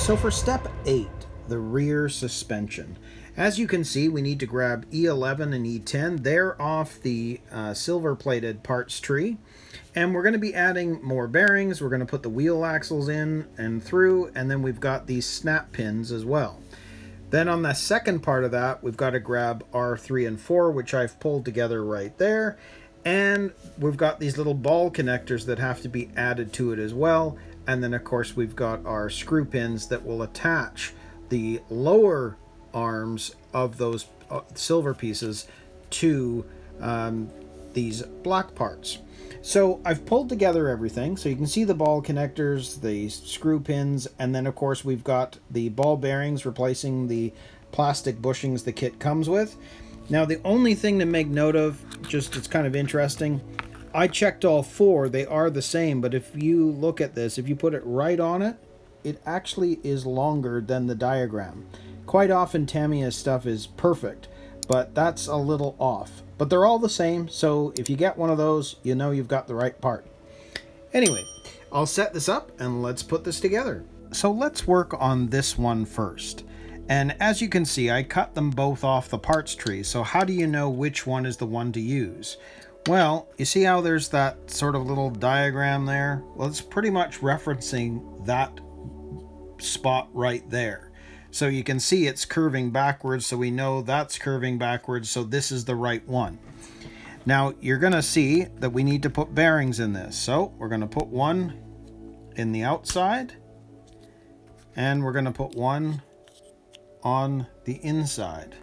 So for step 8, the rear suspension. As you can see, we need to grab E11 and E10. They're off the silver-plated parts tree. And we're going to be adding more bearings. We're going to put the wheel axles in and through, and then we've got these snap pins as well. Then on the second part of that, we've got to grab R3 and 4, which I've pulled together right there. And we've got these little ball connectors that have to be added to it as well. And then, of course, we've got our screw pins that will attach the lower arms of those silver pieces to these black parts. So I've pulled together everything. So you can see the ball connectors, the screw pins, and then, of course, we've got the ball bearings replacing the plastic bushings the kit comes with. Now, the only thing to make note of, just it's kind of interesting, I checked all 4. They are the same, but if you look at this, if you put it right on it, it actually is longer than the diagram. Quite often Tamiya stuff is perfect, but that's a little off. But they're all the same, so if you get one of those, you know you've got the right part. Anyway, I'll set this up and let's put this together. So let's work on this one first. And as you can see, I cut them both off the parts tree, so how do you know which one is the one to use? Well, you see how there's that sort of little diagram there? Well, it's pretty much referencing that spot right there. So you can see it's curving backwards, so we know that's curving backwards, so this is the right one. Now, you're going to see that we need to put bearings in this. So we're going to put one in the outside, and we're going to put one on the inside.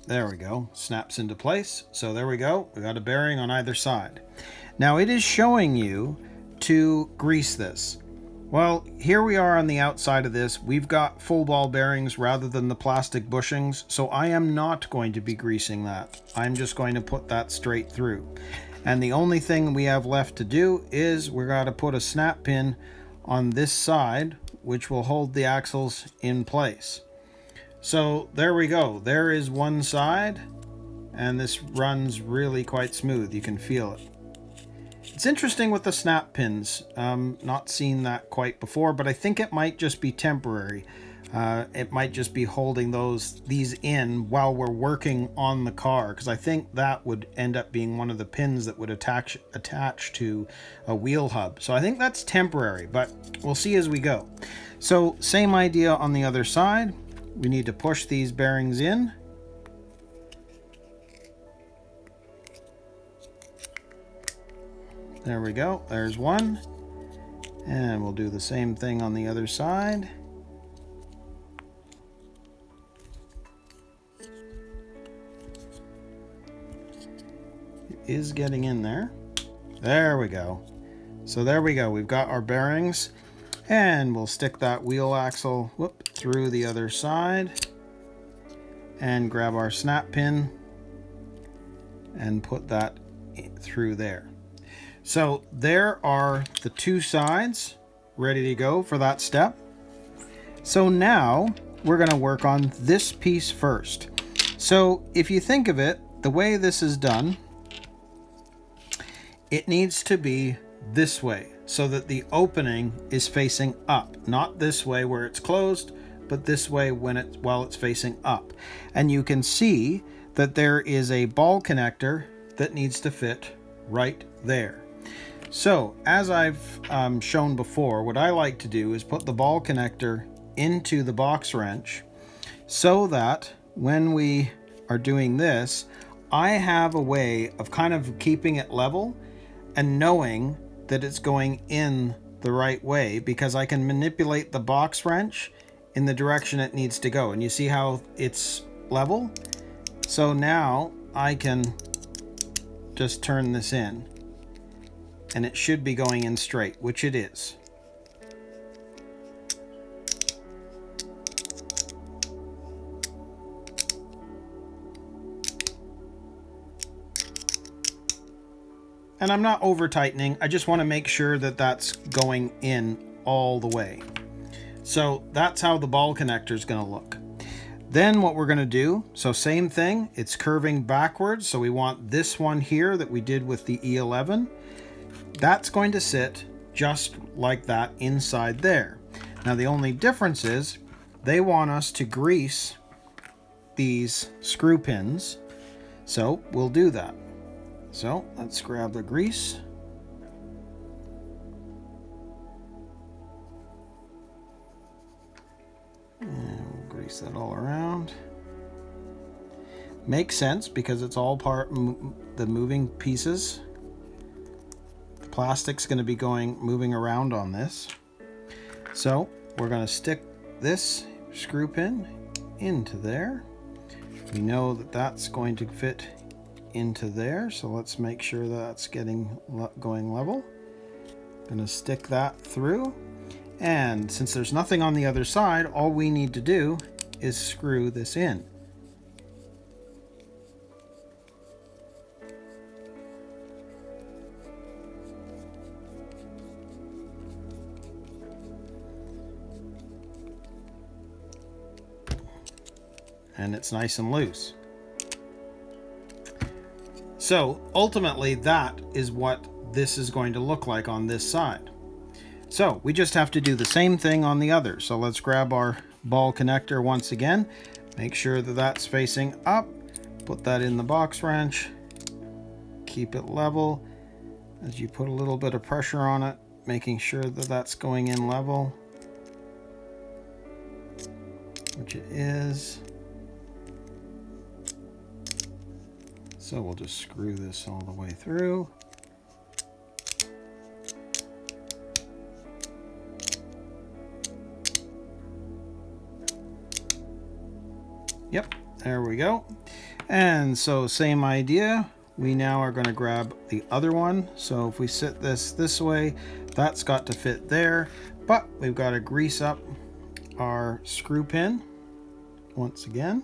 There we go, snaps into place. So there we go, we got a bearing on either side. Now it is showing you to grease this. Well, here we are on the outside of this. We've got full ball bearings rather than the plastic bushings, so I am not going to be greasing that. I'm just going to put that straight through. And the only thing we have left to do is we're going to put a snap pin on this side, which will hold the axles in place. So there we go. There is one side, and this runs really quite smooth. You can feel it. It's interesting with the snap pins. Not seen that quite before, but I think it might just be temporary. It might just be holding these in while we're working on the car, because I think that would end up being one of the pins that would attach to a wheel hub. So I think that's temporary, but we'll see as we go. So same idea on the other side. We need to push these bearings in. There we go, there's one. And we'll do the same thing on the other side. Is getting in there. There we go. So there we go. We've got our bearings, and we'll stick that wheel axle through the other side and grab our snap pin and put that through there. So there are the two sides ready to go for that step. So now we're going to work on this piece first. So if you think of it, the way this is done, it needs to be this way so that the opening is facing up, not this way where it's closed, but this way while it's facing up. And you can see that there is a ball connector that needs to fit right there. So as I've shown before, what I like to do is put the ball connector into the box wrench so that when we are doing this, I have a way of kind of keeping it level and knowing that it's going in the right way, because I can manipulate the box wrench in the direction it needs to go. And you see how it's level? So now I can just turn this in, and it should be going in straight, which it is. And I'm not over tightening. I just want to make sure that that's going in all the way. So that's how the ball connector is going to look. Then what we're going to do, so same thing, it's curving backwards. So we want this one here that we did with the E11. That's going to sit just like that inside there. Now the only difference is they want us to grease these screw pins. So we'll do that. So let's grab the grease. And we'll grease that all around. Makes sense because it's all part the moving pieces. The plastic's going to be moving around on this. So we're going to stick this screw pin into there. We know that that's going to fit into there, so let's make sure that's going level. Going to stick that through, and since there's nothing on the other side, all we need to do is screw this in. And it's nice and loose. So ultimately that is what this is going to look like on this side. So we just have to do the same thing on the other. So let's grab our ball connector once again, make sure that that's facing up, put that in the box wrench, keep it level as you put a little bit of pressure on it, making sure that that's going in level, which it is. So we'll just screw this all the way through. Yep, there we go. And so same idea. We now are going to grab the other one. So if we sit this way, that's got to fit there, but we've got to grease up our screw pin once again.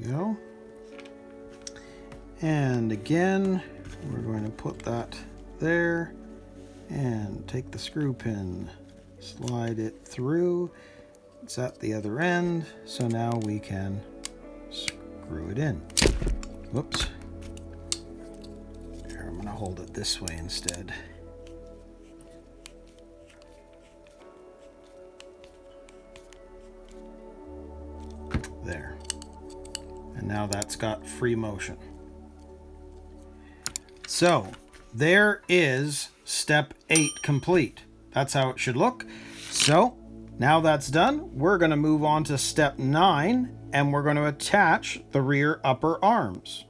Go. And again, we're going to put that there and take the screw pin, slide it through. It's at the other end, so now we can screw it in. Whoops. Here, I'm going to hold it this way instead. There. And now that's got free motion. So there is step 8 complete. That's how it should look. So now that's done, we're going to move on to step 9, and we're going to attach the rear upper arms.